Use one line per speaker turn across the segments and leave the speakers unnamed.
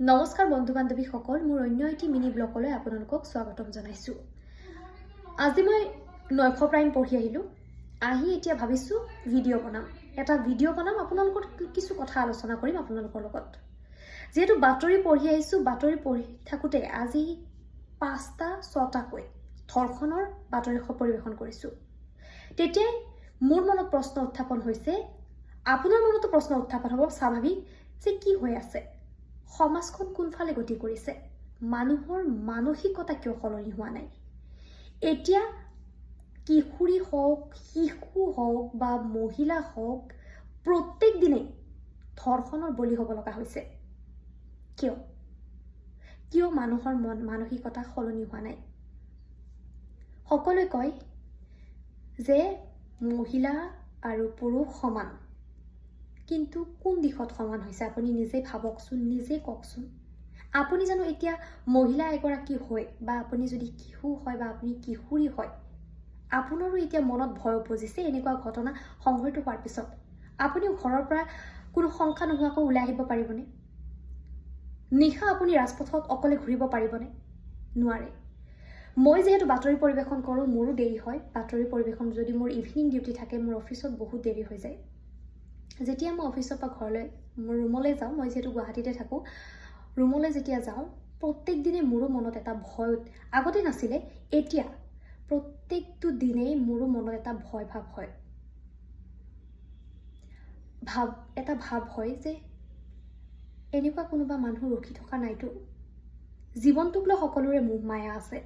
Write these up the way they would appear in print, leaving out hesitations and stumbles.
নমস্কাৰ বন্ধু বান্ধৱীসকল, মোৰ অন্য এটি মিনি ব্লগলৈ আপোনালোকক স্বাগতম জনাইছোঁ। আজি মই নৈশ প্ৰাইম পঢ়ি আহিলোঁ। এতিয়া ভাবিছোঁ ভিডিঅ' বনাম। এটা ভিডিঅ' বনাম, আপোনালোকৰ কিছু কথা আলোচনা কৰিম আপোনালোকৰ লগত। যিহেতু বাতৰি পঢ়ি আহিছোঁ, বাতৰি পঢ়ি থাকোঁতে আজি 5টা-6টাকৈ ধৰ্ষণৰ বাতৰি পৰিৱেশন কৰিছোঁ। তেতিয়াই মোৰ মনত প্ৰশ্ন উত্থাপন হৈছে, আপোনাৰ মনতো প্ৰশ্ন উত্থাপন হ'ব স্বাভাৱিক যে কি হৈ আছে, সমাজখন কোনফালে গতি কৰিছে, মানুহৰ মানসিকতা কিয় সলনি হোৱা নাই। এতিয়া কিশোৰী হওক, শিশু হওক বা মহিলা হওক, প্ৰত্যেক দিনে ধৰ্ষণৰ বলি হ'ব লগা হৈছে। কিয় মানুহৰ মানসিকতা সলনি হোৱা নাই। সকলোৱে কয় যে মহিলা আৰু পুৰুষ সমান, কিন্তু কোন দিশত সমান হৈছে আপুনি নিজে ভাবকচোন, নিজে কওকচোন। আপুনি জানো এতিয়া মহিলা এগৰাকী হয় বা আপুনি যদি শিশু হয় বা আপুনি কিশোৰী হয়, আপোনাৰো এতিয়া মনত ভয় উপজিছে এনেকুৱা ঘটনা সংঘটিত হোৱাৰ পিছত আপুনিও ঘৰৰ পৰা কোনো শংকা নোহোৱাকৈ ওলাই আহিব পাৰিবনে? নিশা আপুনি ৰাজপথত অকলে ঘূৰিব পাৰিবনে? নোৱাৰে। মই যিহেতু বাতৰি পৰিৱেশন কৰোঁ, মোৰো দেৰি হয়। বাতৰি পৰিৱেশন যদি মোৰ ইভিনিং ডিউটি থাকে, মোৰ অফিচত বহুত দেৰি হৈ যায়। যেতিয়া মই অফিচৰ পৰা ঘৰলৈ মোৰ ৰুমলৈ যাওঁ, মই যিহেতু গুৱাহাটীতে থাকোঁ, ৰুমলৈ যেতিয়া যাওঁ প্ৰত্যেক দিনে মোৰো মনত এটা ভয়, আগতে নাছিলে, এতিয়া প্ৰত্যেকটো দিনেই মোৰো মনত এটা ভয় ভাৱ হয়। এটা ভাৱ হয় যে এনেকুৱা কোনোবা মানুহ ৰখি থকা নাইতো, জীৱনটোক লৈ সকলোৰে মোহ মায়া আছে।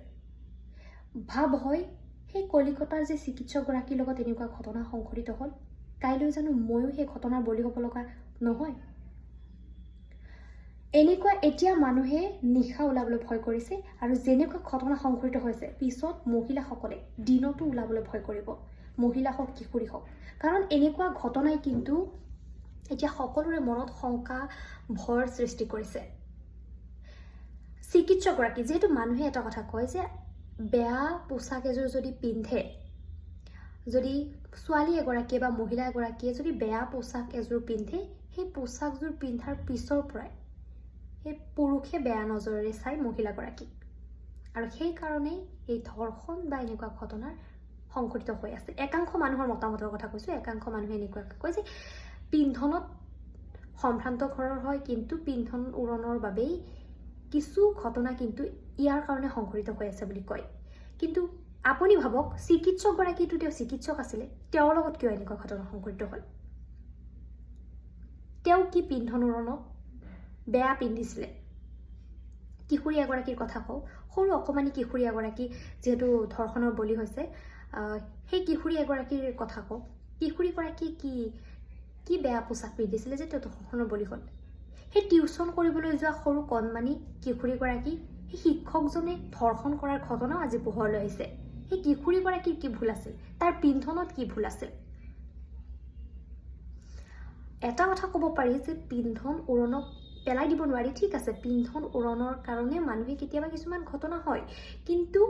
ভাৱ হয় সেই কলিকতাৰ যে চিকিৎসকগৰাকীৰ লগত এনেকুৱা ঘটনা সংঘটিত হ'ল, কাইলৈ জানো ময়ো সেই ঘটনাৰ বলি হ'ব লগা নহয়। এনেকুৱা এতিয়া মানুহে নিশা ওলাবলৈ ভয় কৰিছে, আৰু যেনেকুৱা ঘটনা সংঘটিত হৈছে পিছত মহিলাসকলে দিনতো ওলাবলৈ ভয় কৰিব, মহিলা হওক কিশোৰী হওক। কাৰণ এনেকুৱা ঘটনাই কিন্তু এতিয়া সকলোৰে মনত শংকা ভয়ৰ সৃষ্টি কৰিছে। চিকিৎসকগৰাকী, যিহেতু মানুহে এটা কথা কয় যে বেয়া পোছাক এযোৰ যদি পিন্ধে, যদি ছোৱালী এগৰাকীয়ে বা মহিলা এগৰাকীয়ে যদি বেয়া পোছাক এযোৰ পিন্ধে, সেই পোছাকযোৰ পিন্ধাৰ পিছৰ পৰাই সেই পুৰুষে বেয়া নজৰেৰে চাই মহিলাগৰাকীক, আৰু সেইকাৰণেই এই ধৰ্ষণ বা এনেকুৱা ঘটনাৰ সংঘটিত হৈ আছে। একাংশ মানুহৰ মতামতৰ কথা কৈছোঁ। একাংশ মানুহে এনেকুৱাকৈ কয় যে পিন্ধনত সম্ভ্ৰান্ত ঘৰৰ হয়, কিন্তু পিন্ধন উৰণৰ বাবেই কিছু ঘটনা কিন্তু ইয়াৰ কাৰণে সংঘটিত হৈ আছে বুলি কয়। কিন্তু আপুনি ভাবক, চিকিৎসকগৰাকীটো তেওঁ চিকিৎসক আছিলে, তেওঁৰ লগত কিয় এনেকুৱা ঘটনা সংঘটিত হ'ল? তেওঁ কি পিন্ধন উৰণত বেয়া পিন্ধিছিলে? কিশোৰী এগৰাকীৰ কথা কওঁ, সৰু অকণমানি কিশোৰী এগৰাকী যিহেতু ধৰ্ষণৰ বলি হৈছে, সেই কিশোৰী এগৰাকীৰ কথা কওঁ। কিশোৰীগৰাকী কি বেয়া পোছাক পিন্ধিছিলে যে তেওঁ ধৰ্ষণৰ বলি হ'ল? সেই টিউচন কৰিবলৈ যোৱা সৰু কণমানি কিশোৰীগৰাকী, সেই শিক্ষকজনে ধৰ্ষণ কৰাৰ ঘটনাও আজি পোহৰলৈ আহিছে। সেই কিশোৰীগৰাকীৰ কি ভুল আছিল? তাৰ পিন্ধনত কি ভুল আছিল? এটা কথা ক'ব পাৰি যে পিন্ধন উৰণক পেলাই দিব নোৱাৰি, ঠিক আছে, পিন্ধন উৰণৰ কাৰণে মানুহে কেতিয়াবা কিছুমান ঘটনা হয়, কিন্তু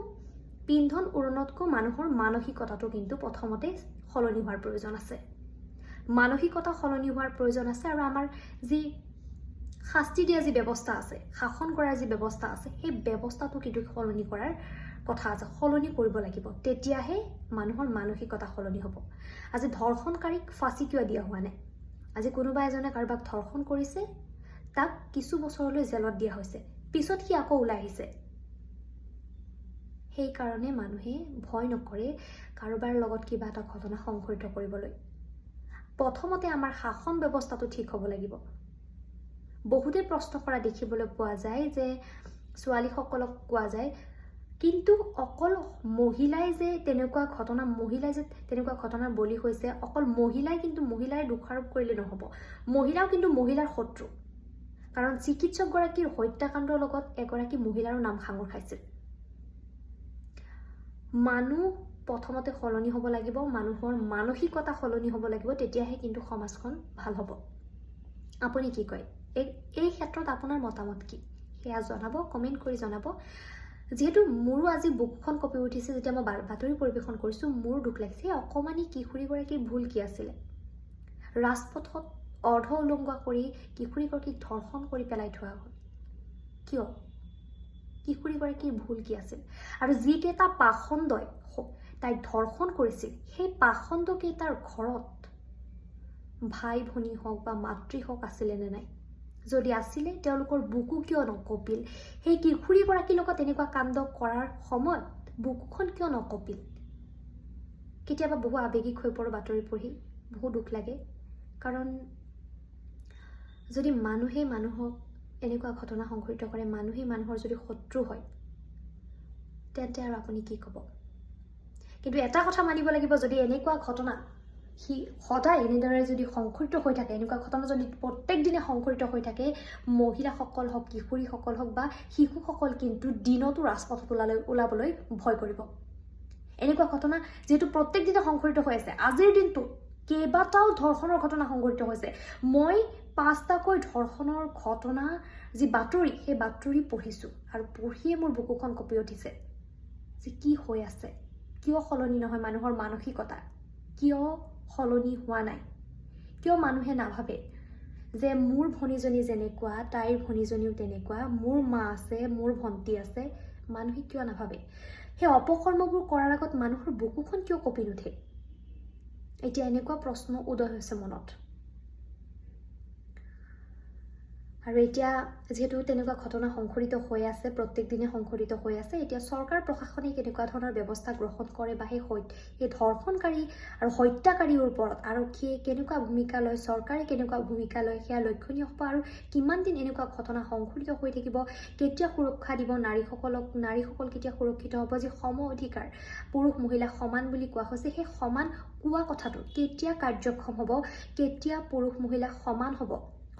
পিন্ধন উৰণতকৈ মানুহৰ মানসিকতাটো কিন্তু প্ৰথমতে সলনি হোৱাৰ প্ৰয়োজন আছে। মানসিকতা সলনি হোৱাৰ প্ৰয়োজন আছে, আৰু আমাৰ যি শাস্তি দিয়া যি ব্যৱস্থা আছে, শাসন কৰাৰ যি ব্যৱস্থা আছে, সেই ব্যৱস্থাটো কিন্তু সলনি কৰাৰ কথা আছে, সলনি কৰিব লাগিব। তেতিয়াহে মানুহৰ মানসিকতা সলনি হ'ব। আজি ধৰ্ষণকাৰীক ফাঁচি কিয় দিয়া হোৱা নাই? আজি কোনোবা এজনে কাৰোবাক ধৰ্ষণ কৰিছে, তাক কিছু বছৰলৈ জেলত দিয়া হৈছে, পিছত সি আকৌ ওলাই আহিছে। সেইকাৰণে মানুহে ভয় নকৰে কাৰোবাৰ লগত কিবা এটা ঘটনা সংঘটিত কৰিবলৈ। প্ৰথমতে আমাৰ শাসন ব্যৱস্থাটো ঠিক হ'ব লাগিব। বহুতে প্ৰশ্ন কৰা দেখিবলৈ পোৱা যায় যে ছোৱালীসকলক কোৱা যায়, কিন্তু অকল মহিলাই যে তেনেকুৱা ঘটনাৰ বলি হৈছে, অকল মহিলাই কিন্তু মহিলাই দোষাৰোপ কৰিলে নহ'ব, মহিলাও কিন্তু মহিলাৰ শত্ৰু। কাৰণ চিকিৎসকগৰাকীৰ হত্যাকাণ্ডৰ লগত এগৰাকী মহিলাৰো নাম সাঙুৰ খাইছিল। মানুহ প্ৰথমতে সলনি হ'ব লাগিব, মানুহৰ মানসিকতা সলনি হ'ব লাগিব, তেতিয়াহে কিন্তু সমাজখন ভাল হ'ব। আপুনি কি কয়? এই ক্ষেত্ৰত আপোনাৰ মতামত কি? সেয়া জনাব, কমেণ্ট কৰি জনাব। যিহেতু মোৰো আজি বুকুখন কঁপি উঠিছে, যেতিয়া মই বাতৰি পৰিৱেশন কৰিছোঁ, মোৰ দুখ লাগিছে। অকণমানি কিশোৰীগৰাকীৰ ভুল কি আছিলে? ৰাজপথত অৰ্ধ উলংঘা কৰি কিশোৰীগৰাকীক ধৰ্ষণ কৰি পেলাই থোৱা হ'ল। কিয়? কিশোৰীগৰাকীৰ ভুল কি আছিল? আৰু যিকেইটা পাখণ্ডই তাইক ধৰ্ষণ কৰিছিল, সেই পাখণ্ডকেইটাৰ ঘৰত ভাই ভনী হওক বা মাতৃ হওক আছিলে নে নাই? যদি আছিলে, তেওঁলোকৰ বুকু কিয় নকঁপিল? সেই কিশোৰীগৰাকীৰ লগত এনেকুৱা কাণ্ড কৰাৰ সময়ত বুকুখন কিয় নকঁপিল? কেতিয়াবা বহু আৱেগিক হৈ পৰোঁ বাতৰি পঢ়ি, বহু দুখ লাগে। কাৰণ যদি মানুহে মানুহক এনেকুৱা ঘটনা সংঘটিত কৰে, মানুহে মানুহৰ যদি শত্ৰু হয়, তেন্তে আৰু আপুনি কি ক'ব? কিন্তু এটা কথা মানিব লাগিব, যদি এনেকুৱা ঘটনা সদায় এনেদৰে যদি সংঘটিত হৈ থাকে, এনেকুৱা ঘটনা যদি প্ৰত্যেক দিনে সংঘটিত হৈ থাকে, মহিলাসকল হওক, কিশোৰীসকল হওক বা শিশুসকল কিন্তু দিনতো ৰাজপথত ওলাবলৈ ভয় কৰিব। এনেকুৱা ঘটনা যিহেতু প্ৰত্যেক দিনে সংঘটিত হৈ আছে, আজিৰ দিনটো কেইবাটাও ধৰ্ষণৰ ঘটনা সংঘটিত হৈছে। মই 5টাকৈ ধৰ্ষণৰ ঘটনা যি বাতৰি, সেই বাতৰি পঢ়িছোঁ আৰু পঢ়িয়ে মোৰ বুকুখন কঁপি উঠিছে যে কি হৈ আছে, কিয় সলনি নহয় মানুহৰ মানসিকতা, কিয় সলনি হোৱা নাই? কিয় মানুহে নাভাবে যে মোৰ ভনীজনী যেনেকুৱা, তাইৰ ভনীজনীও তেনেকুৱা, মোৰ মা আছে, মোৰ ভণ্টি আছে? মানুহে কিয় নাভাবে? সেই অপকৰ্মবোৰ কৰাৰ আগত মানুহৰ বুকুখন কিয় কঁপি নুঠে? এতিয়া এনেকুৱা প্ৰশ্ন উদয় হৈছে মনত। আৰু এতিয়া যিহেতু তেনেকুৱা ঘটনা সংঘটিত হৈ আছে, প্ৰত্যেক দিনে সংঘটিত হৈ আছে, এতিয়া চৰকাৰ প্ৰশাসনে কেনেকুৱা ধৰণৰ ব্যৱস্থা গ্ৰহণ কৰে বা সেই ধৰ্ষণকাৰী আৰু হত্যাকাৰীৰ ওপৰত আৰক্ষীয়ে কেনেকুৱা ভূমিকা লয়, চৰকাৰে কেনেকুৱা ভূমিকা লয়, সেয়া লক্ষণীয় হ'ব। আৰু কিমান দিন এনেকুৱা ঘটনা সংঘটিত হৈ থাকিব? কেতিয়া সুৰক্ষা দিব নাৰীসকলক? নাৰীসকল কেতিয়া সুৰক্ষিত হ'ব? যি সম অধিকাৰ, পুৰুষ মহিলা সমান বুলি কোৱা হৈছে, সেই সমান কোৱা কথাটো কেতিয়া কাৰ্যক্ষম হ'ব? কেতিয়া পুৰুষ মহিলা সমান হ'ব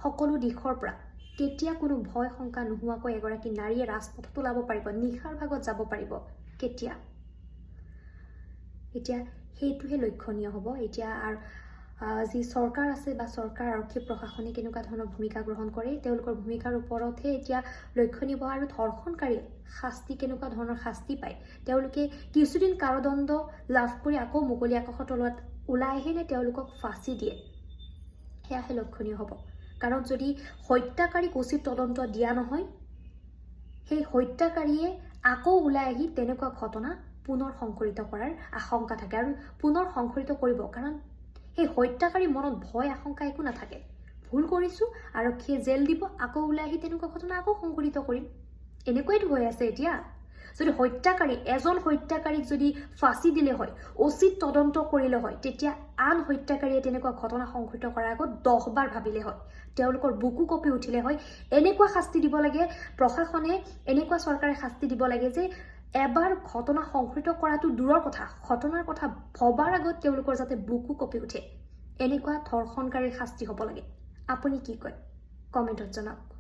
সকলো দিশৰ পৰা? কেতিয়া কোনো ভয় শংকা নোহোৱাকৈ এগৰাকী নাৰীয়ে ৰাজপথত ওলাব পাৰিব, নিশাৰ ভাগত যাব পাৰিব? কেতিয়া? এতিয়া সেইটোহে লক্ষণীয় হ'ব। এতিয়া আৰু যি চৰকাৰ আছে বা চৰকাৰ আৰক্ষী প্ৰশাসনে কেনেকুৱা ধৰণৰ ভূমিকা গ্ৰহণ কৰে, তেওঁলোকৰ ভূমিকাৰ ওপৰতহে এতিয়া লক্ষণীয় হ'ব। আৰু ধৰ্ষণকাৰীয়ে শাস্তি কেনেকুৱা ধৰণৰ শাস্তি পায়, তেওঁলোকে কিছুদিন কাৰাদণ্ড লাভ কৰি আকৌ মুকলি আকাশৰ তলত ওলাই আহিলে তেওঁলোকক ফাঁচি দিয়ে, সেয়াহে লক্ষণীয় হ'ব। কাৰণ যদি হত্যাকাৰীক উচিত তদন্ত দিয়া নহয়, সেই হত্যাকাৰীয়ে আকৌ ওলাই আহি তেনেকুৱা ঘটনা পুনৰ সংঘটিত কৰাৰ আশংকা থাকে। আৰু পুনৰ সংঘটিত কৰিব, কাৰণ সেই হত্যাকাৰীৰ মনত ভয় আশংকা একো নাথাকে। ভুল কৰিছোঁ, আৰক্ষীয়ে জেল দিব, আকৌ ওলাই আহি তেনেকুৱা ঘটনা আকৌ সংঘটিত কৰিম। এনেকুৱাইতো হৈ আছে এতিয়া। যদি এজন হত্যাকাৰীক যদি ফাঁচি দিলে হয়, উচিত তদন্ত কৰিলে হয়, তেতিয়া আন হত্যাকাৰীয়ে তেনেকুৱা ঘটনা সংঘটিত কৰাৰ আগত 10 বাৰ ভাবিলে হয়, তেওঁলোকৰ বুকু কঁপি উঠিলে হয়। এনেকুৱা শাস্তি দিব লাগে প্ৰশাসনে, এনেকুৱা চৰকাৰে শাস্তি দিব লাগে যে এবাৰ ঘটনা সংঘটিত কৰাটো দূৰৰ কথা, ঘটনাৰ কথা ভবাৰ আগত তেওঁলোকৰ যাতে বুকু কঁপি উঠে। এনেকুৱা ধৰ্ষণকাৰীৰ শাস্তি হ'ব লাগে। আপুনি কি কয়? কমেণ্টত জনাওক।